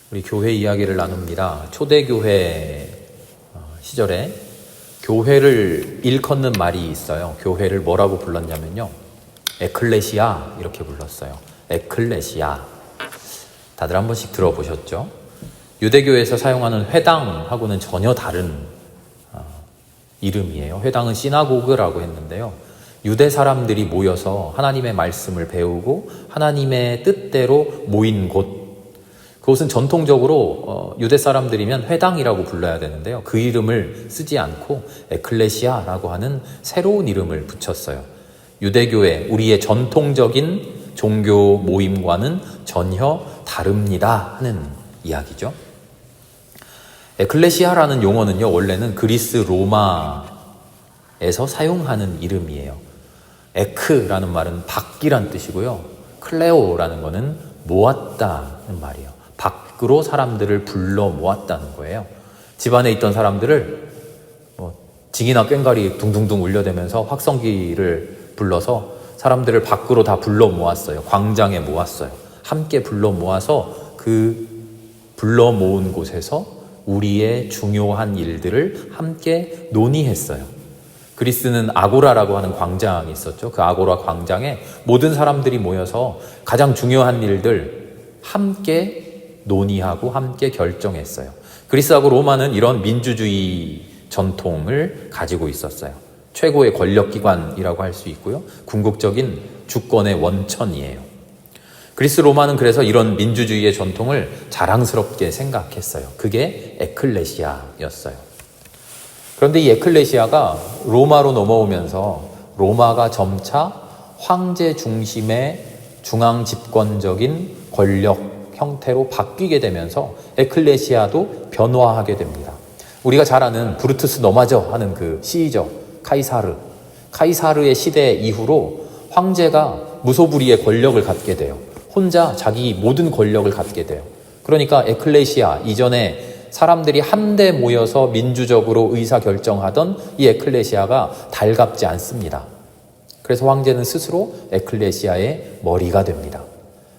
우리 교회 이야기를 나눕니다. 초대교회 시절에 교회를 일컫는 말이 있어요. 교회를 뭐라고 불렀냐면요, 에클레시아 이렇게 불렀어요. 에클레시아. 다들 한 번씩 들어보셨죠? 유대교에서 사용하는 회당하고는 전혀 다른 이름이에요. 회당은 시나고그라고 했는데요, 유대 사람들이 모여서 하나님의 말씀을 배우고 하나님의 뜻대로 모인 곳, 그곳은 전통적으로 유대 사람들이면 회당이라고 불러야 되는데요, 그 이름을 쓰지 않고 에클레시아라고 하는 새로운 이름을 붙였어요. 유대교회, 우리의 전통적인 종교 모임과는 전혀 다릅니다 하는 이야기죠. 에클레시아라는 용어는요, 원래는 그리스 로마에서 사용하는 이름이에요. 에크라는 말은 밖이란 뜻이고요, 클레오라는 거는 모았다는 말이에요. 밖으로 사람들을 불러 모았다는 거예요. 집안에 있던 사람들을 징이나 꽹과리 둥둥둥 울려대면서 확성기를 불러서 사람들을 밖으로 다 불러 모았어요. 광장에 모았어요. 함께 불러 모아서 그 불러 모은 곳에서 우리의 중요한 일들을 함께 논의했어요. 그리스는 아고라라고 하는 광장이 있었죠. 그 아고라 광장에 모든 사람들이 모여서 가장 중요한 일들 함께 논의하고 함께 결정했어요. 그리스하고 로마는 이런 민주주의 전통을 가지고 있었어요. 최고의 권력기관이라고 할 수 있고요, 궁극적인 주권의 원천이에요. 그리스 로마는 그래서 이런 민주주의의 전통을 자랑스럽게 생각했어요. 그게 에클레시아였어요. 그런데 이 에클레시아가 로마로 넘어오면서 로마가 점차 황제 중심의 중앙 집권적인 권력 형태로 바뀌게 되면서 에클레시아도 변화하게 됩니다. 우리가 잘 아는 브루투스 너마저 하는 그 시이죠. 카이사르의 시대 이후로 황제가 무소불위의 권력을 갖게 돼요. 혼자 자기 모든 권력을 갖게 돼요. 그러니까 에클레시아, 이전에 사람들이 한데 모여서 민주적으로 의사결정하던 이 에클레시아가 달갑지 않습니다. 그래서 황제는 스스로 에클레시아의 머리가 됩니다.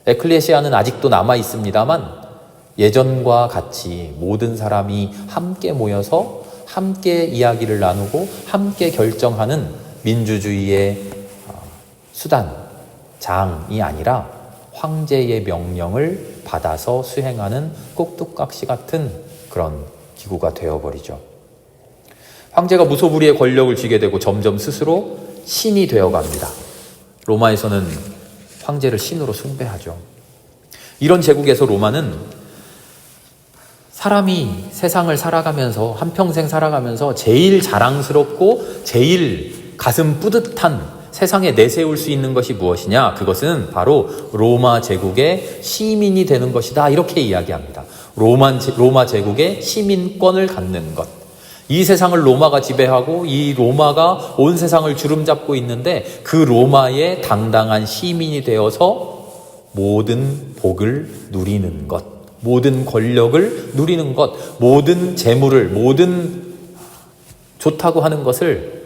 에클레시아는 아직도 남아 있습니다만 예전과 같이 모든 사람이 함께 모여서 함께 이야기를 나누고 함께 결정하는 민주주의의 수단, 장이 아니라 황제의 명령을 받아서 수행하는 꼭두각시 같은 그런 기구가 되어버리죠. 황제가 무소불위의 권력을 쥐게 되고 점점 스스로 신이 되어갑니다. 로마에서는 황제를 신으로 숭배하죠. 이런 제국에서 로마는 사람이 세상을 살아가면서, 한평생 살아가면서 제일 자랑스럽고 제일 가슴 뿌듯한 세상에 내세울 수 있는 것이 무엇이냐? 그것은 바로 로마 제국의 시민이 되는 것이다, 이렇게 이야기합니다. 로마 제국의 시민권을 갖는 것. 이 세상을 로마가 지배하고 이 로마가 온 세상을 주름잡고 있는데 그 로마의 당당한 시민이 되어서 모든 복을 누리는 것, 모든 권력을 누리는 것, 모든 재물을, 모든 좋다고 하는 것을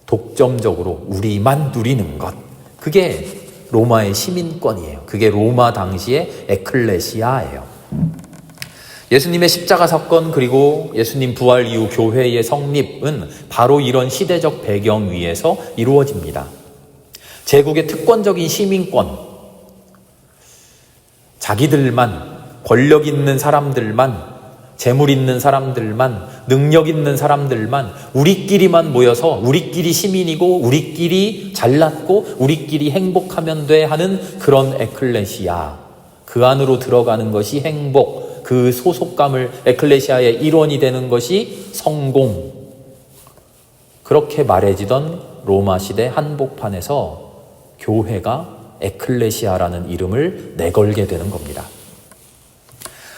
독점적으로 우리만 누리는 것. 그게 로마의 시민권이에요. 그게 로마 당시의 에클레시아예요. 예수님의 십자가 사건, 그리고 예수님 부활 이후 교회의 성립은 바로 이런 시대적 배경 위에서 이루어집니다. 제국의 특권적인 시민권, 자기들만, 권력 있는 사람들만, 재물 있는 사람들만, 능력 있는 사람들만, 우리끼리만 모여서 우리끼리 시민이고 우리끼리 잘났고 우리끼리 행복하면 돼 하는 그런 에클레시아. 그 안으로 들어가는 것이 행복, 그 소속감을, 에클레시아의 일원이 되는 것이 성공. 그렇게 말해지던 로마 시대 한복판에서 교회가 에클레시아라는 이름을 내걸게 되는 겁니다.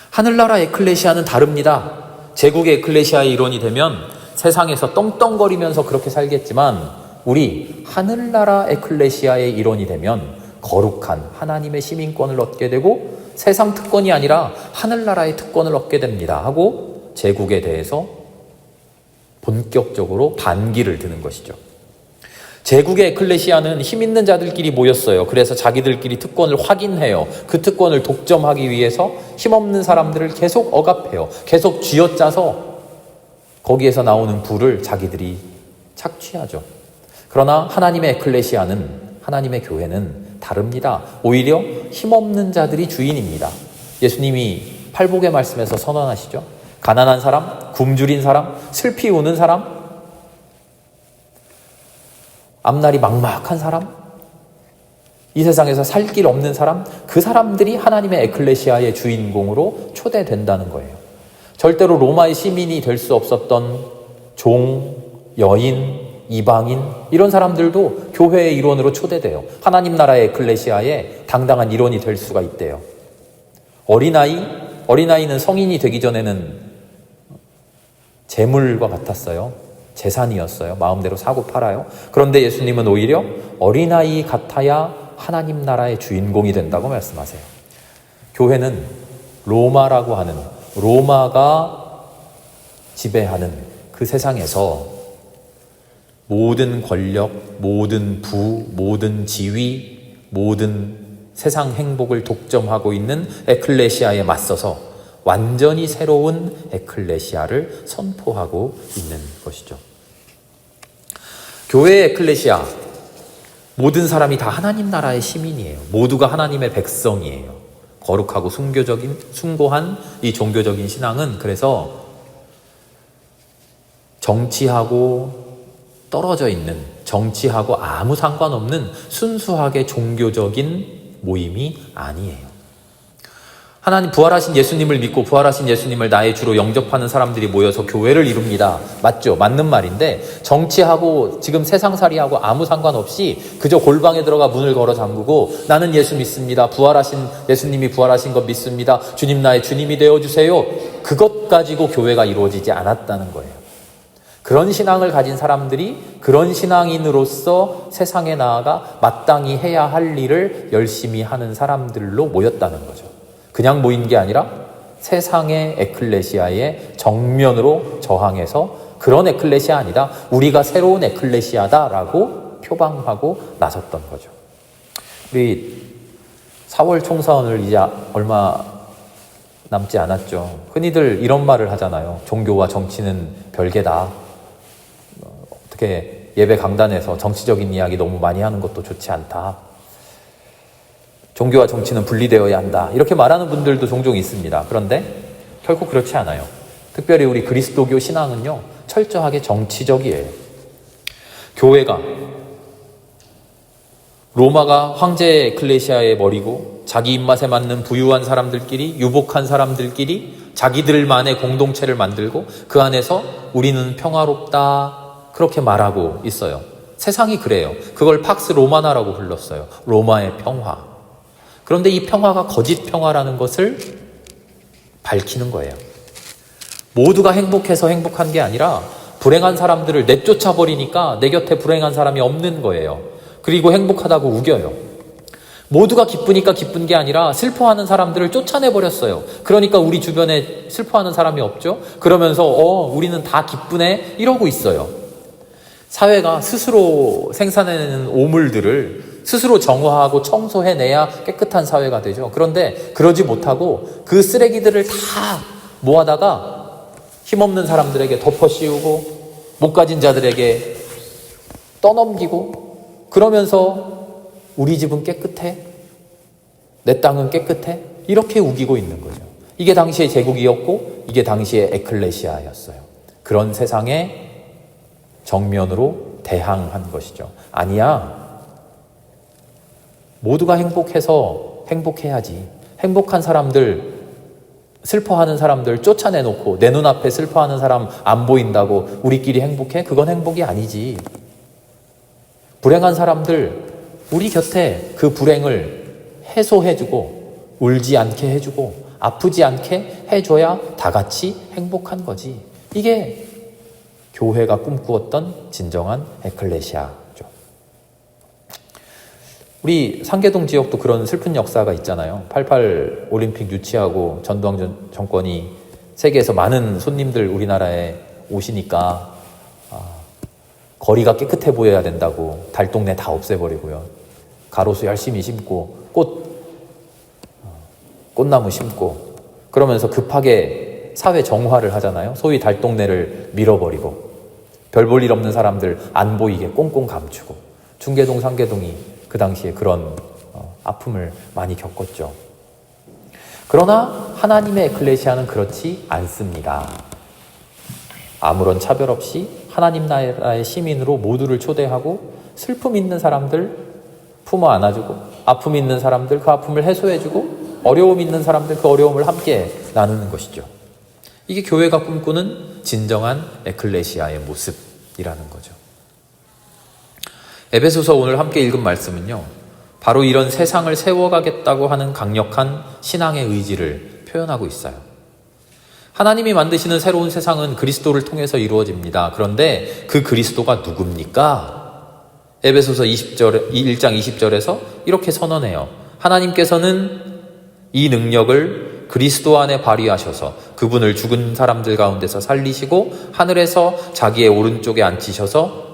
하늘나라 에클레시아는 다릅니다. 제국의 에클레시아의 일원이 되면 세상에서 떵떵거리면서 그렇게 살겠지만, 우리 하늘나라 에클레시아의 일원이 되면 거룩한 하나님의 시민권을 얻게 되고 세상 특권이 아니라 하늘나라의 특권을 얻게 됩니다 하고 제국에 대해서 본격적으로 반기를 드는 것이죠. 제국의 에클레시아는 힘 있는 자들끼리 모였어요. 그래서 자기들끼리 특권을 확인해요. 그 특권을 독점하기 위해서 힘없는 사람들을 계속 억압해요. 계속 쥐어짜서 거기에서 나오는 부를 자기들이 착취하죠. 그러나 하나님의 에클레시아는, 하나님의 교회는 다릅니다. 오히려 힘없는 자들이 주인입니다. 예수님이 팔복의 말씀에서 선언하시죠. 가난한 사람, 굶주린 사람, 슬피 우는 사람, 앞날이 막막한 사람, 이 세상에서 살 길 없는 사람, 그 사람들이 하나님의 에클레시아의 주인공으로 초대된다는 거예요. 절대로 로마의 시민이 될 수 없었던 종, 여인, 이방인, 이런 사람들도 교회의 일원으로 초대돼요. 하나님 나라의 에클레시아의 당당한 일원이 될 수가 있대요. 어린아이는 성인이 되기 전에는 재물과 같았어요. 재산이었어요. 마음대로 사고 팔아요. 그런데 예수님은 오히려 어린아이 같아야 하나님 나라의 주인공이 된다고 말씀하세요. 교회는 로마라고 하는, 로마가 지배하는 그 세상에서 모든 권력, 모든 부, 모든 지위, 모든 세상 행복을 독점하고 있는 에클레시아에 맞서서 완전히 새로운 에클레시아를 선포하고 있는 것이죠. 교회의 에클레시아, 모든 사람이 다 하나님 나라의 시민이에요. 모두가 하나님의 백성이에요. 거룩하고 숭고한 이 종교적인 신앙은 그래서 정치하고 떨어져 있는, 정치하고 아무 상관없는 순수하게 종교적인 모임이 아니에요. 하나님, 부활하신 예수님을 믿고 부활하신 예수님을 나의 주로 영접하는 사람들이 모여서 교회를 이룹니다. 맞죠? 맞는 말인데, 정치하고 지금 세상살이하고 아무 상관없이 그저 골방에 들어가 문을 걸어 잠그고 나는 예수 믿습니다. 부활하신 예수님이 부활하신 것 믿습니다. 주님 나의 주님이 되어주세요. 그것 가지고 교회가 이루어지지 않았다는 거예요. 그런 신앙을 가진 사람들이 그런 신앙인으로서 세상에 나아가 마땅히 해야 할 일을 열심히 하는 사람들로 모였다는 거죠. 그냥 모인 게 아니라 세상의 에클레시아의 정면으로 저항해서 그런 에클레시아 아니다, 우리가 새로운 에클레시아다라고 표방하고 나섰던 거죠. 우리 4월 총선을 이제 얼마 남지 않았죠. 흔히들 이런 말을 하잖아요. 종교와 정치는 별개다. 어떻게 예배 강단에서 정치적인 이야기 너무 많이 하는 것도 좋지 않다. 종교와 정치는 분리되어야 한다. 이렇게 말하는 분들도 종종 있습니다. 그런데 결코 그렇지 않아요. 특별히 우리 그리스도교 신앙은요, 철저하게 정치적이에요. 교회가, 로마가 황제 에클레시아의 머리고 자기 입맛에 맞는 부유한 사람들끼리, 유복한 사람들끼리 자기들만의 공동체를 만들고 그 안에서 우리는 평화롭다 그렇게 말하고 있어요. 세상이 그래요. 그걸 팍스 로마나라고 불렀어요. 로마의 평화. 그런데 이 평화가 거짓 평화라는 것을 밝히는 거예요. 모두가 행복해서 행복한 게 아니라 불행한 사람들을 내쫓아 버리니까 내 곁에 불행한 사람이 없는 거예요. 그리고 행복하다고 우겨요. 모두가 기쁘니까 기쁜 게 아니라 슬퍼하는 사람들을 쫓아내버렸어요. 그러니까 우리 주변에 슬퍼하는 사람이 없죠. 그러면서 우리는 다 기쁘네 이러고 있어요. 사회가 스스로 생산해내는 오물들을 스스로 정화하고 청소해내야 깨끗한 사회가 되죠. 그런데 그러지 못하고 그 쓰레기들을 다 모아다가 힘없는 사람들에게 덮어씌우고 못 가진 자들에게 떠넘기고, 그러면서 우리 집은 깨끗해? 내 땅은 깨끗해? 이렇게 우기고 있는 거죠. 이게 당시의 제국이었고 이게 당시의 에클레시아였어요. 그런 세상에 정면으로 대항한 것이죠. 아니야. 모두가 행복해서 행복해야지. 행복한 사람들, 슬퍼하는 사람들 쫓아내놓고 내 눈앞에 슬퍼하는 사람 안 보인다고 우리끼리 행복해? 그건 행복이 아니지. 불행한 사람들 우리 곁에 그 불행을 해소해주고 울지 않게 해주고 아프지 않게 해줘야 다 같이 행복한 거지. 이게 교회가 꿈꾸었던 진정한 에클레시아죠. 우리 상계동 지역도 그런 슬픈 역사가 있잖아요. 88 올림픽 유치하고 전두환 정권이 세계에서 많은 손님들 우리나라에 오시니까 거리가 깨끗해 보여야 된다고 달동네 다 없애버리고요. 가로수 열심히 심고 꽃나무 심고 그러면서 급하게 사회 정화를 하잖아요. 소위 달동네를 밀어버리고 별 볼 일 없는 사람들 안 보이게 꽁꽁 감추고 중계동, 상계동이 그 당시에 그런 아픔을 많이 겪었죠. 그러나 하나님의 에클레시아는 그렇지 않습니다. 아무런 차별 없이 하나님 나라의 시민으로 모두를 초대하고 슬픔 있는 사람들 품어 안아주고 아픔 있는 사람들 그 아픔을 해소해주고 어려움 있는 사람들 그 어려움을 함께 나누는 것이죠. 이게 교회가 꿈꾸는 진정한 에클레시아의 모습이라는 거죠. 에베소서 오늘 함께 읽은 말씀은요, 바로 이런 세상을 세워가겠다고 하는 강력한 신앙의 의지를 표현하고 있어요. 하나님이 만드시는 새로운 세상은 그리스도를 통해서 이루어집니다. 그런데 그 그리스도가 누굽니까? 에베소서 1장 20절에서 이렇게 선언해요. 하나님께서는 이 능력을 그리스도 안에 발휘하셔서 그분을 죽은 사람들 가운데서 살리시고 하늘에서 자기의 오른쪽에 앉히셔서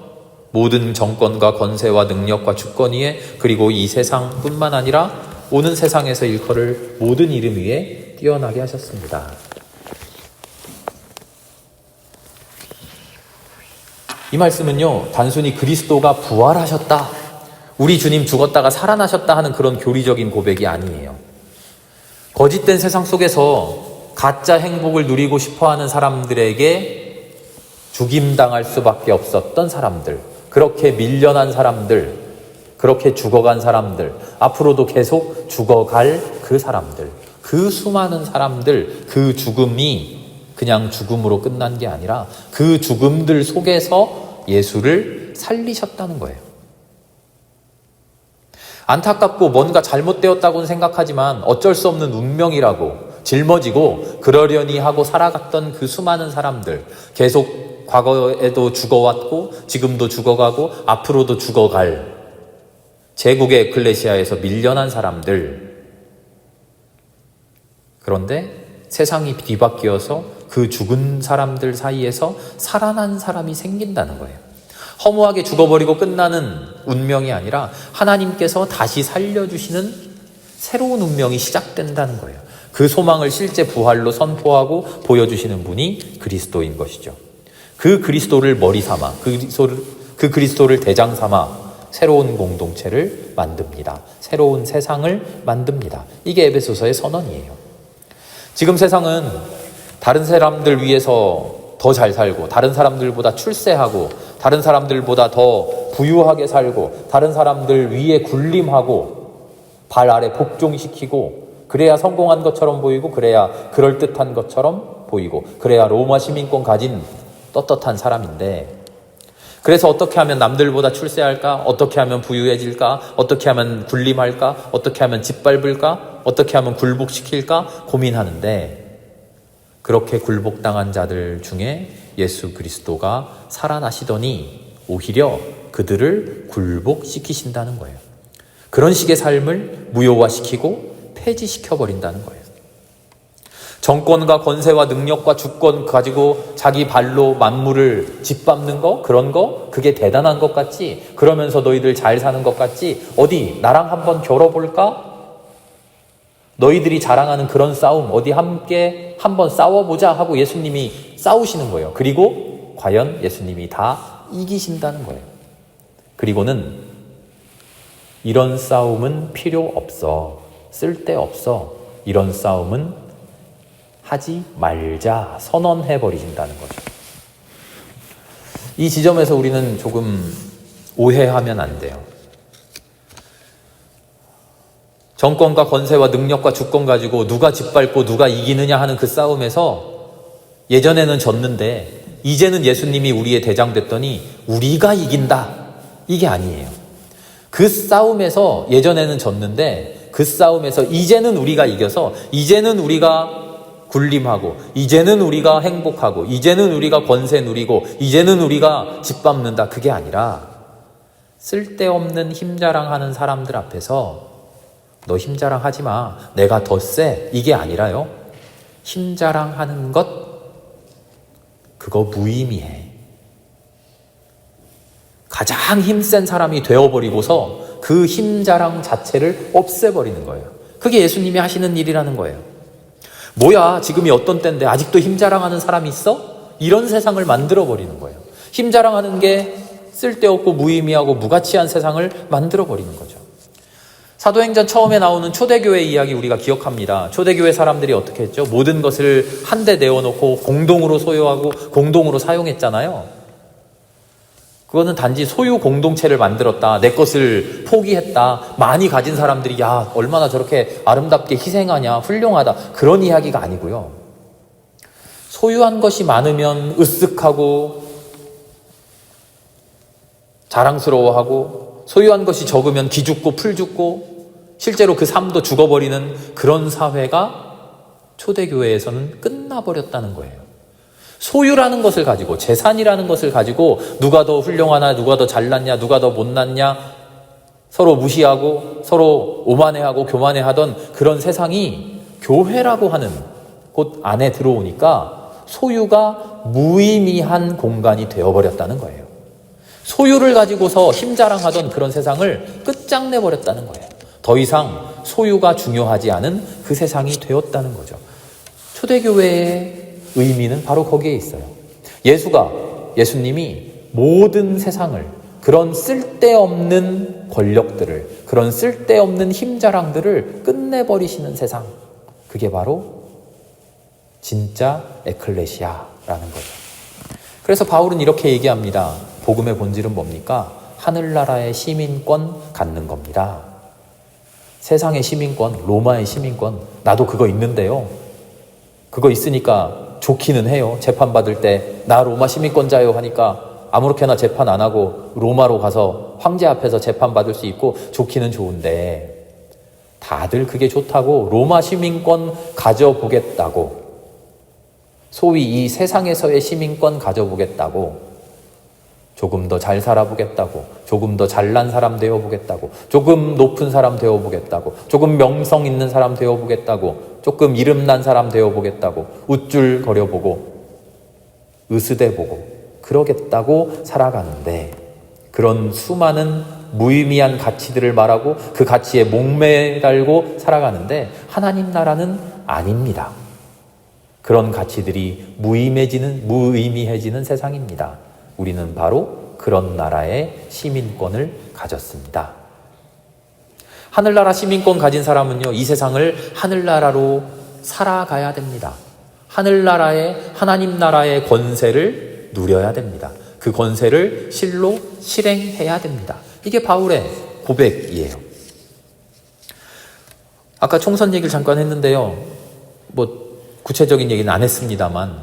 모든 정권과 권세와 능력과 주권 위에 그리고 이 세상뿐만 아니라 오는 세상에서 일컬을 모든 이름 위에 뛰어나게 하셨습니다. 이 말씀은요, 단순히 그리스도가 부활하셨다, 우리 주님 죽었다가 살아나셨다 하는 그런 교리적인 고백이 아니에요. 거짓된 세상 속에서 가짜 행복을 누리고 싶어하는 사람들에게 죽임당할 수밖에 없었던 사람들, 그렇게 밀려난 사람들, 그렇게 죽어간 사람들, 앞으로도 계속 죽어갈 그 사람들, 그 수많은 사람들, 그 죽음이 그냥 죽음으로 끝난 게 아니라 그 죽음들 속에서 예수를 살리셨다는 거예요. 안타깝고 뭔가 잘못되었다고는 생각하지만 어쩔 수 없는 운명이라고 짊어지고 그러려니 하고 살아갔던 그 수많은 사람들, 계속 과거에도 죽어왔고 지금도 죽어가고 앞으로도 죽어갈 제국의 에클레시아에서 밀려난 사람들, 그런데 세상이 뒤바뀌어서 그 죽은 사람들 사이에서 살아난 사람이 생긴다는 거예요. 허무하게 죽어버리고 끝나는 운명이 아니라 하나님께서 다시 살려주시는 새로운 운명이 시작된다는 거예요. 그 소망을 실제 부활로 선포하고 보여주시는 분이 그리스도인 것이죠. 그 그리스도를 머리 삼아, 그 그리스도를 대장 삼아 새로운 공동체를 만듭니다. 새로운 세상을 만듭니다. 이게 에베소서의 선언이에요. 지금 세상은 다른 사람들 위해서 더 잘 살고, 다른 사람들보다 출세하고, 다른 사람들보다 더 부유하게 살고, 다른 사람들 위에 군림하고, 발 아래 복종시키고, 그래야 성공한 것처럼 보이고, 그래야 그럴듯한 것처럼 보이고, 그래야 로마 시민권 가진 떳떳한 사람인데, 그래서 어떻게 하면 남들보다 출세할까? 어떻게 하면 부유해질까? 어떻게 하면 군림할까? 어떻게 하면 짓밟을까? 어떻게 하면 굴복시킬까? 고민하는데, 그렇게 굴복당한 자들 중에 예수 그리스도가 살아나시더니 오히려 그들을 굴복시키신다는 거예요. 그런 식의 삶을 무효화시키고 폐지시켜버린다는 거예요. 정권과 권세와 능력과 주권 가지고 자기 발로 만물을 짓밟는 거, 그런 거, 그게 대단한 것 같지? 그러면서 너희들 잘 사는 것 같지? 어디 나랑 한번 겨뤄볼까? 너희들이 자랑하는 그런 싸움 어디 함께 한번 싸워보자 하고 예수님이 싸우시는 거예요. 그리고 과연 예수님이 다 이기신다는 거예요. 그리고는 이런 싸움은 필요 없어, 쓸데없어, 이런 싸움은 하지 말자 선언해버리신다는 거죠. 이 지점에서 우리는 조금 오해하면 안 돼요. 정권과 권세와 능력과 주권 가지고 누가 짓밟고 누가 이기느냐 하는 그 싸움에서 예전에는 졌는데 이제는 예수님이 우리의 대장 됐더니 우리가 이긴다, 이게 아니에요. 그 싸움에서 예전에는 졌는데 그 싸움에서 이제는 우리가 이겨서 이제는 우리가 군림하고 이제는 우리가 행복하고 이제는 우리가 권세 누리고 이제는 우리가 짓밟는다, 그게 아니라 쓸데없는 힘자랑하는 사람들 앞에서 너 힘자랑하지 마, 내가 더 세, 이게 아니라요. 힘자랑하는 것, 그거 무의미해. 가장 힘센 사람이 되어버리고서 그 힘자랑 자체를 없애버리는 거예요. 그게 예수님이 하시는 일이라는 거예요. 뭐야, 지금이 어떤 때인데 아직도 힘자랑하는 사람이 있어? 이런 세상을 만들어버리는 거예요. 힘자랑하는 게 쓸데없고 무의미하고 무가치한 세상을 만들어버리는 거죠. 사도행전 처음에 나오는 초대교회 이야기 우리가 기억합니다. 초대교회 사람들이 어떻게 했죠? 모든 것을 한데 내어놓고 공동으로 소유하고 공동으로 사용했잖아요. 그거는 단지 소유 공동체를 만들었다, 내 것을 포기했다, 많이 가진 사람들이 야 얼마나 저렇게 아름답게 희생하냐, 훌륭하다, 그런 이야기가 아니고요. 소유한 것이 많으면 으쓱하고 자랑스러워하고, 소유한 것이 적으면 기죽고 풀죽고, 실제로 그 삶도 죽어버리는 그런 사회가 초대교회에서는 끝나버렸다는 거예요. 소유라는 것을 가지고, 재산이라는 것을 가지고 누가 더 훌륭하나, 누가 더 잘났냐, 누가 더 못났냐, 서로 무시하고 서로 오만해하고 교만해하던 그런 세상이 교회라고 하는 곳 안에 들어오니까 소유가 무의미한 공간이 되어버렸다는 거예요. 소유를 가지고서 힘자랑하던 그런 세상을 끝장내버렸다는 거예요. 더 이상 소유가 중요하지 않은 그 세상이 되었다는 거죠. 초대교회의 의미는 바로 거기에 있어요. 예수님이 모든 세상을, 그런 쓸데없는 권력들을, 그런 쓸데없는 힘자랑들을 끝내버리시는 세상, 그게 바로 진짜 에클레시아라는 거죠. 그래서 바울은 이렇게 얘기합니다. 복음의 본질은 뭡니까? 하늘나라의 시민권 갖는 겁니다. 세상의 시민권, 로마의 시민권, 나도 그거 있는데요. 그거 있으니까 좋기는 해요. 재판받을 때 나 로마 시민권자요 하니까 아무렇게나 재판 안 하고 로마로 가서 황제 앞에서 재판받을 수 있고 좋기는 좋은데, 다들 그게 좋다고 로마 시민권 가져보겠다고, 소위 이 세상에서의 시민권 가져보겠다고, 조금 더 잘 살아보겠다고, 조금 더 잘난 사람 되어보겠다고, 조금 높은 사람 되어보겠다고, 조금 명성 있는 사람 되어보겠다고, 조금 이름난 사람 되어보겠다고, 우쭐 거려보고 으스대보고 그러겠다고 살아가는데, 그런 수많은 무의미한 가치들을 말하고 그 가치에 목매달고 살아가는데, 하나님 나라는 아닙니다. 그런 가치들이 무의미해지는 세상입니다. 우리는 바로 그런 나라의 시민권을 가졌습니다. 하늘나라 시민권 가진 사람은요, 이 세상을 하늘나라로 살아가야 됩니다. 하늘나라의, 하나님 나라의 권세를 누려야 됩니다. 그 권세를 실로 실행해야 됩니다. 이게 바울의 고백이에요. 아까 총선 얘기를 잠깐 했는데요. 구체적인 얘기는 안 했습니다만,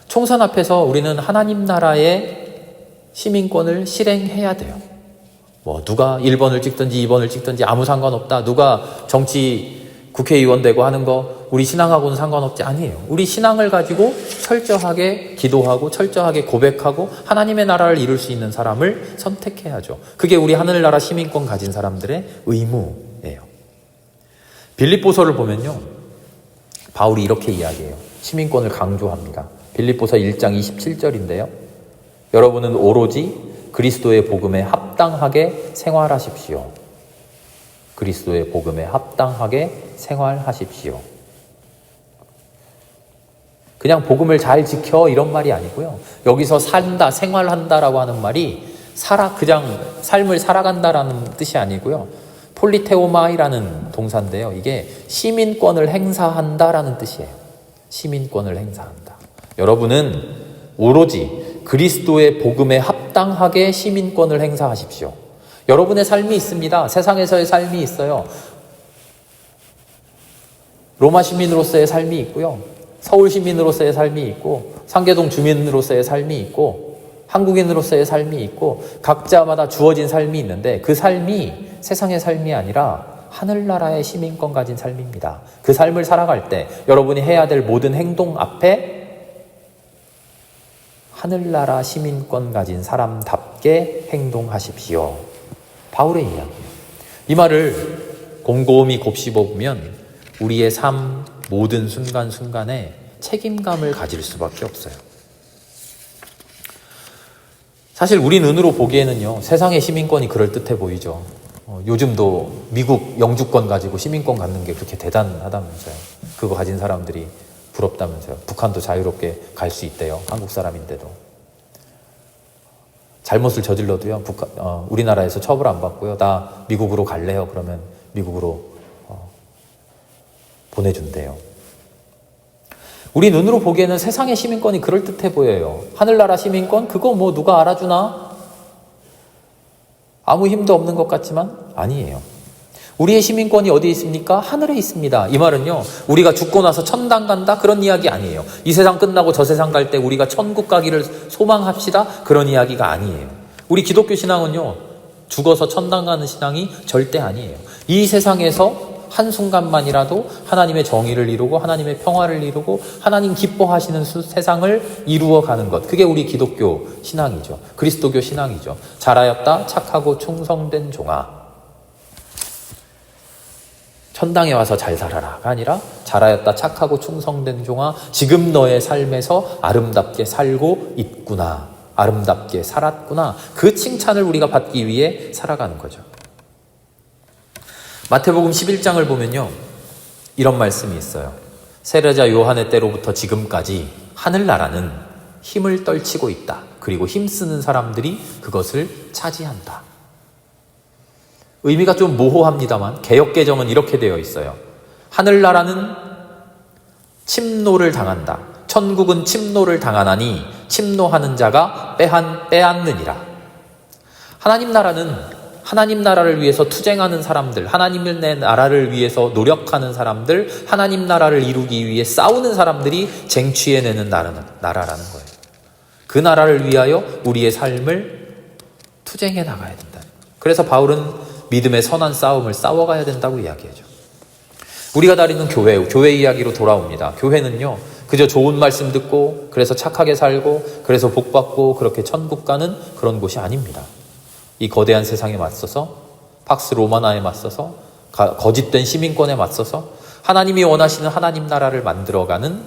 총선 앞에서 우리는 하나님 나라의 시민권을 실행해야 돼요. 누가 1번을 찍든지 2번을 찍든지 아무 상관없다. 누가 정치 국회의원 되고 하는 거 우리 신앙하고는 상관없지, 아니에요. 우리 신앙을 가지고 철저하게 기도하고 철저하게 고백하고 하나님의 나라를 이룰 수 있는 사람을 선택해야죠. 그게 우리 하늘나라 시민권 가진 사람들의 의무예요. 빌립보서를 보면요, 바울이 이렇게 이야기해요. 시민권을 강조합니다. 빌립보서 1장 27절인데요. 여러분은 오로지 그리스도의 복음에 합당하게 생활하십시오. 그리스도의 복음에 합당하게 생활하십시오. 그냥 복음을 잘 지켜 이런 말이 아니고요. 여기서 산다, 생활한다라고 하는 말이 그냥 삶을 살아간다라는 뜻이 아니고요. 폴리테오마이라는 동사인데요. 이게 시민권을 행사한다라는 뜻이에요. 시민권을 행사한다. 여러분은 오로지 그리스도의 복음에 합당하게 시민권을 행사하십시오. 여러분의 삶이 있습니다. 세상에서의 삶이 있어요. 로마 시민으로서의 삶이 있고요. 서울 시민으로서의 삶이 있고, 상계동 주민으로서의 삶이 있고, 한국인으로서의 삶이 있고, 각자마다 주어진 삶이 있는데, 그 삶이 세상의 삶이 아니라 하늘나라의 시민권 가진 삶입니다. 그 삶을 살아갈 때 여러분이 해야 될 모든 행동 앞에 하늘나라 시민권 가진 사람답게 행동하십시오. 바울의 이야기예요. 이 말을 곰곰이 곱씹어보면 우리의 삶 모든 순간순간에 책임감을 가질 수밖에 없어요. 사실 우리 눈으로 보기에는요, 세상의 시민권이 그럴듯해 보이죠. 요즘도 미국 영주권 가지고 시민권 갖는 게 그렇게 대단하다면서요. 그거 가진 사람들이 부럽다면서요. 북한도 자유롭게 갈 수 있대요. 한국 사람인데도. 잘못을 저질러도요, 우리나라에서 처벌 안 받고요. 나 미국으로 갈래요. 그러면 미국으로 보내준대요. 우리 눈으로 보기에는 세상의 시민권이 그럴듯해 보여요. 하늘나라 시민권? 그거 뭐 누가 알아주나? 아무 힘도 없는 것 같지만 아니에요. 우리의 시민권이 어디에 있습니까? 하늘에 있습니다. 이 말은요, 우리가 죽고 나서 천당 간다? 그런 이야기 아니에요. 이 세상 끝나고 저 세상 갈 때 우리가 천국 가기를 소망합시다? 그런 이야기가 아니에요. 우리 기독교 신앙은요, 죽어서 천당 가는 신앙이 절대 아니에요. 이 세상에서 한순간만이라도 하나님의 정의를 이루고 하나님의 평화를 이루고 하나님 기뻐하시는 세상을 이루어가는 것, 그게 우리 기독교 신앙이죠. 그리스도교 신앙이죠. 잘하였다 착하고 충성된 종아, 천당에 와서 잘 살아라가 아니라 잘하였다 착하고 충성된 종아, 지금 너의 삶에서 아름답게 살고 있구나, 아름답게 살았구나, 그 칭찬을 우리가 받기 위해 살아가는 거죠. 마태복음 11장을 보면요, 이런 말씀이 있어요. 세례자 요한의 때로부터 지금까지 하늘나라는 힘을 떨치고 있다. 그리고 힘쓰는 사람들이 그것을 차지한다. 의미가 좀 모호합니다만 개역개정은 이렇게 되어 있어요. 하늘나라는 침노를 당한다. 천국은 침노를 당하나니 침노하는 자가 빼앗느니라. 하나님 나라를 위해서 투쟁하는 사람들, 하나님의 나라를 위해서 노력하는 사람들, 하나님 나라를 이루기 위해 싸우는 사람들이 쟁취해내는 나라라는 거예요. 그 나라를 위하여 우리의 삶을 투쟁해 나가야 된다. 그래서 바울은 믿음의 선한 싸움을 싸워가야 된다고 이야기하죠. 우리가 다니는 교회 이야기로 돌아옵니다. 교회는요, 그저 좋은 말씀 듣고 그래서 착하게 살고 그래서 복 받고 그렇게 천국 가는 그런 곳이 아닙니다. 이 거대한 세상에 맞서서, 팍스 로마나에 맞서서, 거짓된 시민권에 맞서서 하나님이 원하시는 하나님 나라를 만들어가는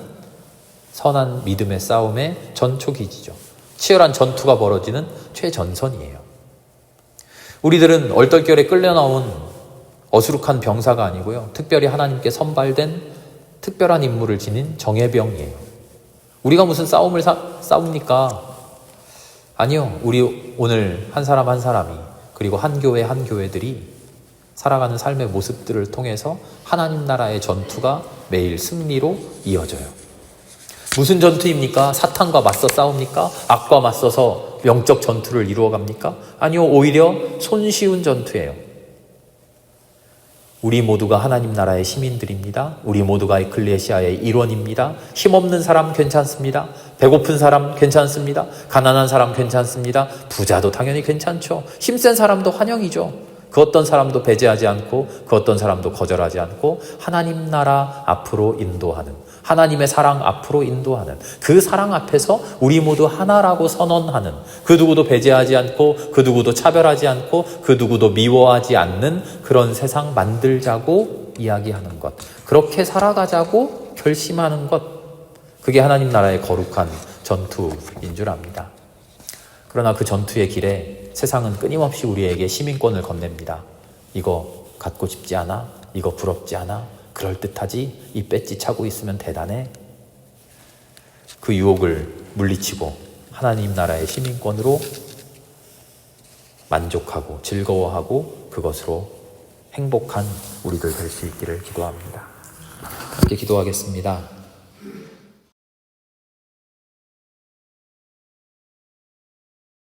선한 믿음의 싸움의 전초기지죠. 치열한 전투가 벌어지는 최전선이에요. 우리들은 얼떨결에 끌려나온 어수룩한 병사가 아니고요, 특별히 하나님께 선발된 특별한 임무를 지닌 정예병이에요. 우리가 무슨 싸움을 싸웁니까? 아니요. 우리 오늘 한 사람 한 사람이, 그리고 한 교회 한 교회들이 살아가는 삶의 모습들을 통해서 하나님 나라의 전투가 매일 승리로 이어져요. 무슨 전투입니까? 사탄과 맞서 싸웁니까? 악과 맞서서 영적 전투를 이루어갑니까? 아니요. 오히려 손쉬운 전투예요. 우리 모두가 하나님 나라의 시민들입니다. 우리 모두가 에클레시아의 일원입니다. 힘없는 사람 괜찮습니다. 배고픈 사람 괜찮습니다. 가난한 사람 괜찮습니다. 부자도 당연히 괜찮죠. 힘센 사람도 환영이죠. 그 어떤 사람도 배제하지 않고 그 어떤 사람도 거절하지 않고 하나님 나라 앞으로 인도하는, 하나님의 사랑 앞으로 인도하는, 그 사랑 앞에서 우리 모두 하나라고 선언하는, 그 누구도 배제하지 않고 그 누구도 차별하지 않고 그 누구도 미워하지 않는 그런 세상 만들자고 이야기하는 것, 그렇게 살아가자고 결심하는 것, 그게 하나님 나라의 거룩한 전투인 줄 압니다. 그러나 그 전투의 길에 세상은 끊임없이 우리에게 시민권을 건넵니다. 이거 갖고 싶지 않아? 이거 부럽지 않아? 그럴듯하지? 이 배지 차고 있으면 대단해? 그 유혹을 물리치고 하나님 나라의 시민권으로 만족하고 즐거워하고 그것으로 행복한 우리들 될 수 있기를 기도합니다. 함께 기도하겠습니다.